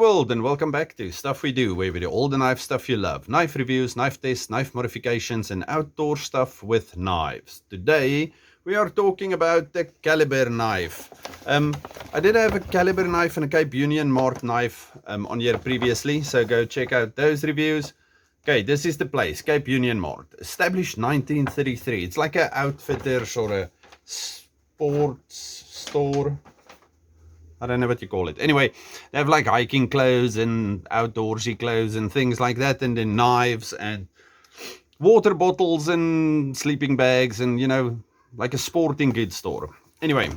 world, and welcome back to Stuff We Do, where we do all the knife stuff you love. Knife reviews, knife tests, knife modifications, and outdoor stuff with knives. Today, we are talking about the Kaliber knife. I did have a Kaliber knife and a Cape Union Mart knife on here previously, so go check out those reviews. Okay, this is the place, Cape Union Mart. Established 1933. It's like an outfitters or a sports store. I don't know what you call it. Anyway, they have like hiking clothes and outdoorsy clothes and things like that, and then knives and water bottles and sleeping bags and, you know, like a sporting goods store. Anyway,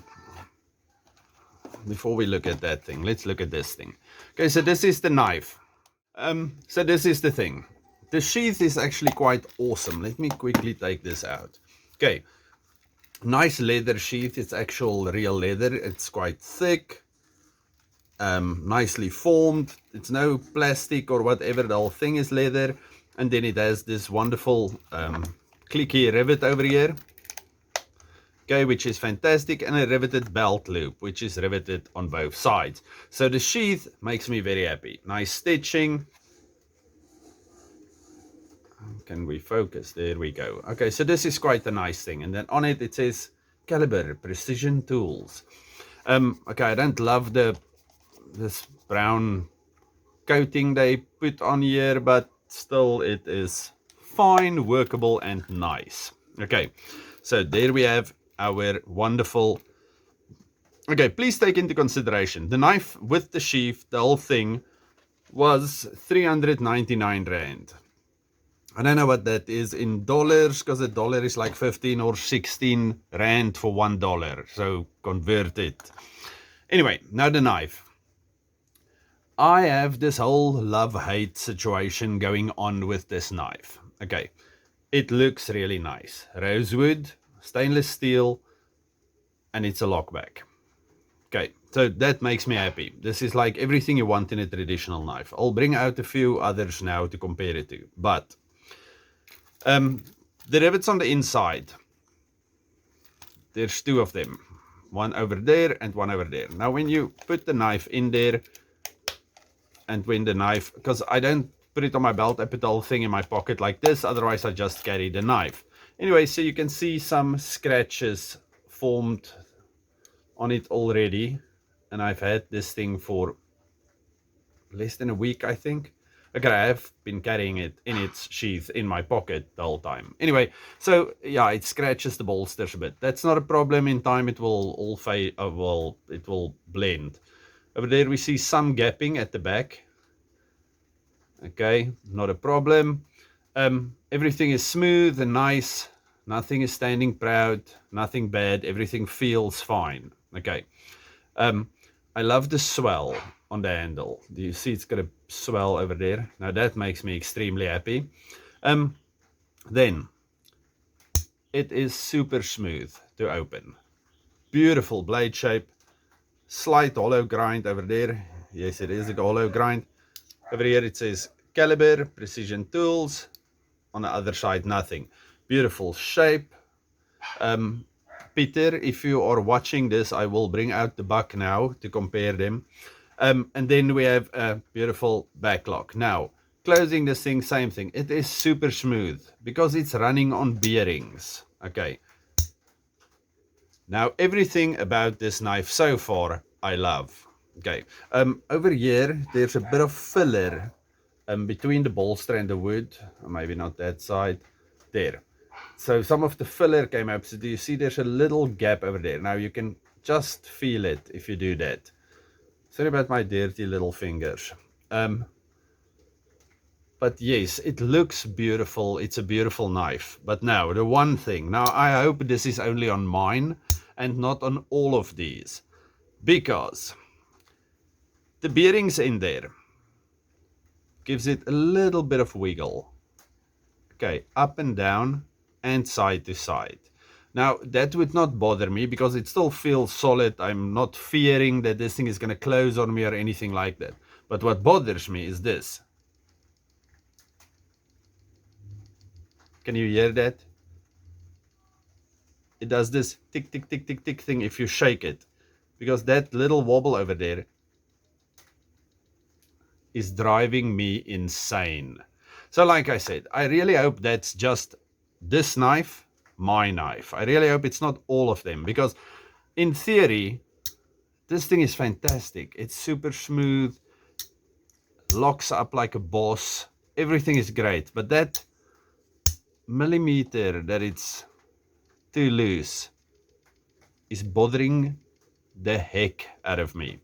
before we look at that thing, let's look at this thing. Okay, so this is the knife. So this is the thing. The sheath is actually quite awesome. Let me quickly take this out. Okay, nice leather sheath. It's actual real leather. It's quite thick. Nicely formed. It's no plastic or whatever. The whole thing is leather, and then it has this wonderful clicky rivet over here, okay, which is fantastic, and a riveted belt loop which is riveted on both sides. So the sheath makes me very happy. Nice stitching. Can we focus? There we go. Okay, so this is quite a nice thing, and then on it it says Kaliber Precision Tools. Okay, I don't love this brown coating they put on here, but still it is fine, workable, and nice. Okay, so there we have our wonderful. Okay, please take into consideration the knife with the sheath. The whole thing was 399 rand. I don't know what that is in dollars, because a dollar is like 15 or 16 rand for $1, so convert it. Anyway, now the knife. I have this whole love-hate situation going on with this knife. Okay, it looks really nice. Rosewood, stainless steel, and it's a lockback. Okay, so that makes me happy. This is like everything you want in a traditional knife. I'll bring out a few others now to compare it to. But the rivets on the inside, there's two of them. One over there and one over there. Now when you put the knife in there, and when the knife, because I don't put it on my belt, I put the whole thing in my pocket like this, otherwise I just carry the knife. Anyway, so you can see some scratches formed on it already, and I've had this thing for less than a week, I think. Okay, I have been carrying it in its sheath in my pocket the whole time. Anyway, so yeah, it scratches the bolsters a bit. That's not a problem. In time it will all fade, it will blend. Over there we see some gapping at the back. Okay, not a problem. Everything is smooth and nice. Nothing is standing proud. Nothing bad. Everything feels fine. Okay. I love the swell on the handle. Do you see it's got a swell over there? Now that makes me extremely happy. Then it is super smooth to open. Beautiful blade shape. Slight hollow grind over there. Yes, it is a hollow grind. Over here it says Kaliber Precision Tools. On the other side, nothing. Beautiful shape. Peter, if you are watching this, I will bring out the buck now to compare them. And then we have a beautiful backlock. Now, closing this thing, same thing. It is super smooth because it's running on bearings. Okay. Now, everything about this knife so far, I love. Okay. Over here, there's a bit of filler between the bolster and the wood. Maybe not that side. There. So some of the filler came up. So do you see there's a little gap over there? Now you can just feel it if you do that. Sorry about my dirty little fingers. But yes, it looks beautiful. It's a beautiful knife. But now, the one thing. Now, I hope this is only on mine and not on all of these. Because the bearings in there gives it a little bit of wiggle. Okay, up and down and side to side. Now, that would not bother me because it still feels solid. I'm not fearing that this thing is going to close on me or anything like that. But what bothers me is this. Can you hear that? It does this tick, tick, tick, tick, tick thing if you shake it. Because that little wobble over there is driving me insane. So like I said, I really hope that's just this knife, my knife. I really hope it's not all of them, because in theory, this thing is fantastic. It's super smooth, locks up like a boss. Everything is great, but that millimeter that it's too loose is bothering the heck out of me.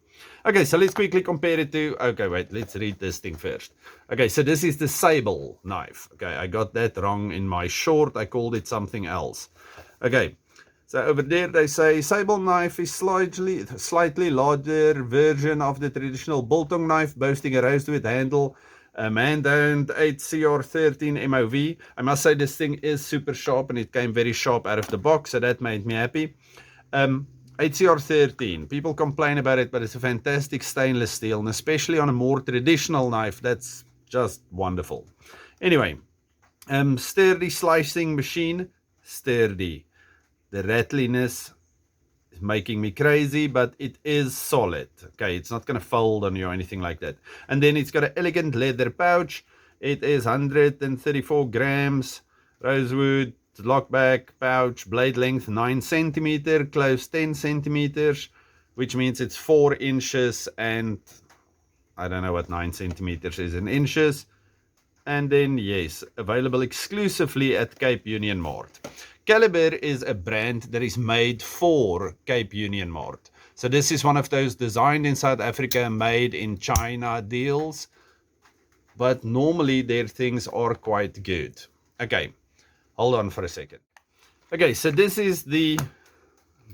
Okay, so let's quickly compare it to, okay, wait, let's read this thing first. Okay, so this is the Sable knife. Okay, I got that wrong in my short. I called it something else. Okay, so over there they say Sable knife is slightly larger version of the traditional biltong knife, boasting a rosewood handle, a man-owned 8CR13 MOV. I must say this thing is super sharp, and it came very sharp out of the box, so that made me happy. 8CR13, people complain about it, but it's a fantastic stainless steel, and especially on a more traditional knife, that's just wonderful. Anyway, sturdy slicing machine, sturdy. The rattliness is making me crazy, but it is solid. Okay, it's not going to fold on you or anything like that. And then it's got an elegant leather pouch. It is 134 grams, rosewood, lockback pouch, blade length 9 centimeter, close 10 centimeters, which means it's 4 inches, and I don't know what 9 centimeters is in inches. And then, yes, available exclusively at Cape Union Mart. Kaliber is a brand that is made for Cape Union Mart. So this is one of those designed in South Africa, made in China deals. But normally their things are quite good. Okay, hold on for a second. Okay, so this is the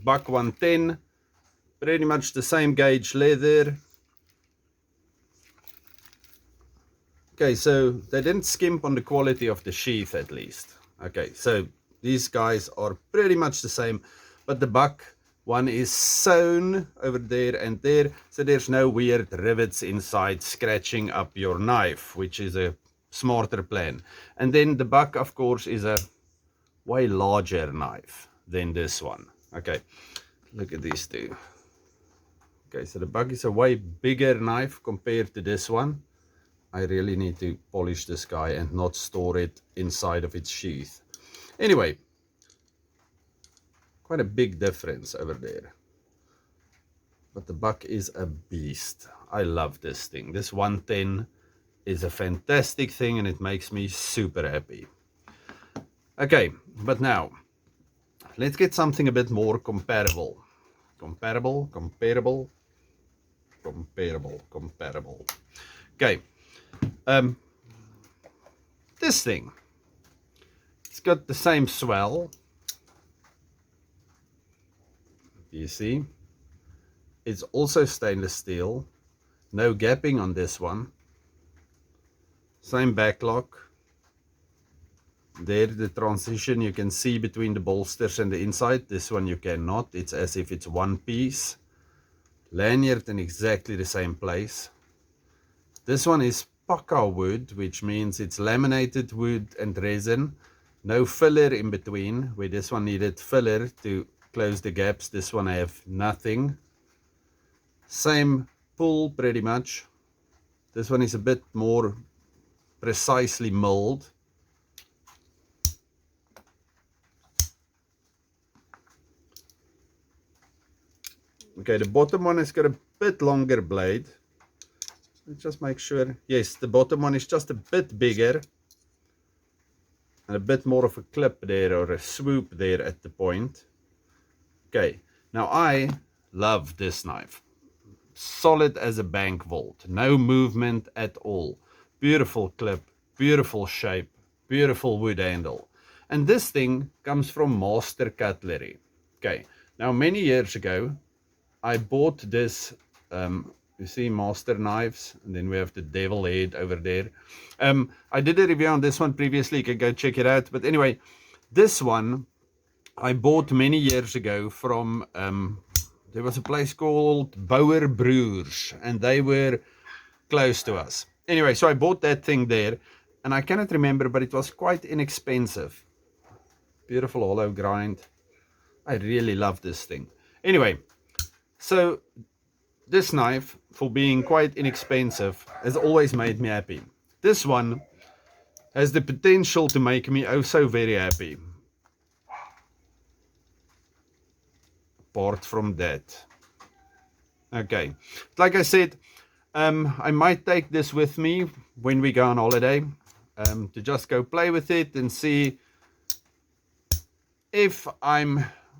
Buck 110. Pretty much the same gauge leather. Okay, so they didn't skimp on the quality of the sheath at least. Okay, so these guys are pretty much the same, but the Buck one is sewn over there and there, so there's no weird rivets inside scratching up your knife, which is a smarter plan. And then the Buck, of course, is a way larger knife than this one. Okay, look at these two. Okay, so the Buck is a way bigger knife compared to this one. I really need to polish this guy and not store it inside of its sheath. Anyway, quite a big difference over there. But the Buck is a beast. I love this thing. This 110 is a fantastic thing, and it makes me super happy. Okay, but now, let's get something a bit more comparable. Comparable. Okay. This thing, it's got the same swell. You see, it's also stainless steel, no gapping on this one, same backlock. There, the transition you can see between the bolsters and the inside. This one you cannot. It's as if it's one piece. Lanyard in exactly the same place. This one is Paka wood, which means it's laminated wood and resin. No filler in between, where this one needed filler to close the gaps. This one I have nothing. Same pull pretty much. This one is a bit more precisely milled. Okay, the bottom one has got a bit longer blade. Let's just make sure. Yes, the bottom one is just a bit bigger. And a bit more of a clip there, or a swoop there at the point. Okay, now I love this knife. Solid as a bank vault. No movement at all. Beautiful clip, beautiful shape, beautiful wood handle. And this thing comes from Master Cutlery. Okay, now many years ago, I bought this, you see, Master knives, and then we have the devil head over there. I did a review on this one previously, you can go check it out. But anyway, this one I bought many years ago from, there was a place called Bouwer Broers, and they were close to us. Anyway, so I bought that thing there, and I cannot remember, but it was quite inexpensive. Beautiful hollow grind. I really love this thing. Anyway, so this knife, for being quite inexpensive, has always made me happy. This one has the potential to make me oh so very happy. Apart from that. Okay. Like I said, I might take this with me when we go on holiday, to just go play with it and see if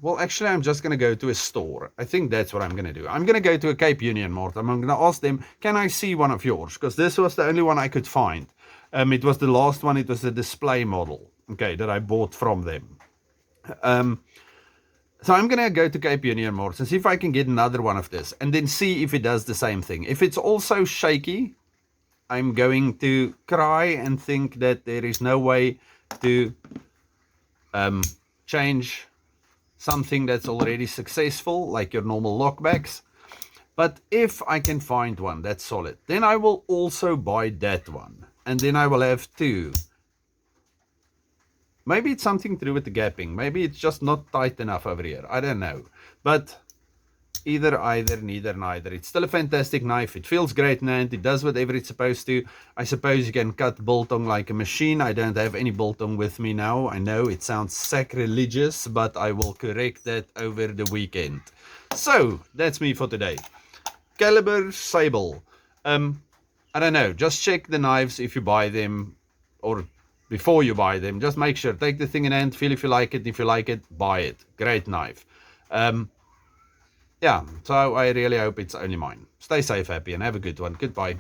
well, actually, I'm just going to go to a store. I think that's what I'm going to do. I'm going to go to a Cape Union Mart. I'm going to ask them, can I see one of yours? Because this was the only one I could find. It was the last one. It was the display model, okay, that I bought from them. So I'm going to go to Cape Union Mart and see if I can get another one of this, and then see if it does the same thing. If it's also shaky, I'm going to cry and think that there is no way to change something that's already successful, like your normal lockbacks. But if I can find one that's solid, then I will also buy that one, and then I will have two. Maybe it's something to do with the gapping. Maybe it's just not tight enough over here. I don't know. But either, neither, neither. It's still a fantastic knife. It feels great in hand. It does whatever it's supposed to. I suppose you can cut biltong like a machine. I don't have any biltong with me now. I know it sounds sacrilegious, but I will correct that over the weekend. So, that's me for today. Kaliber Sable. I don't know. Just check the knives if you buy them, or before you buy them. Just make sure. Take the thing in hand. Feel if you like it. If you like it, buy it. Great knife. Yeah, so I really hope it's only mine. Stay safe, happy, and have a good one. Goodbye.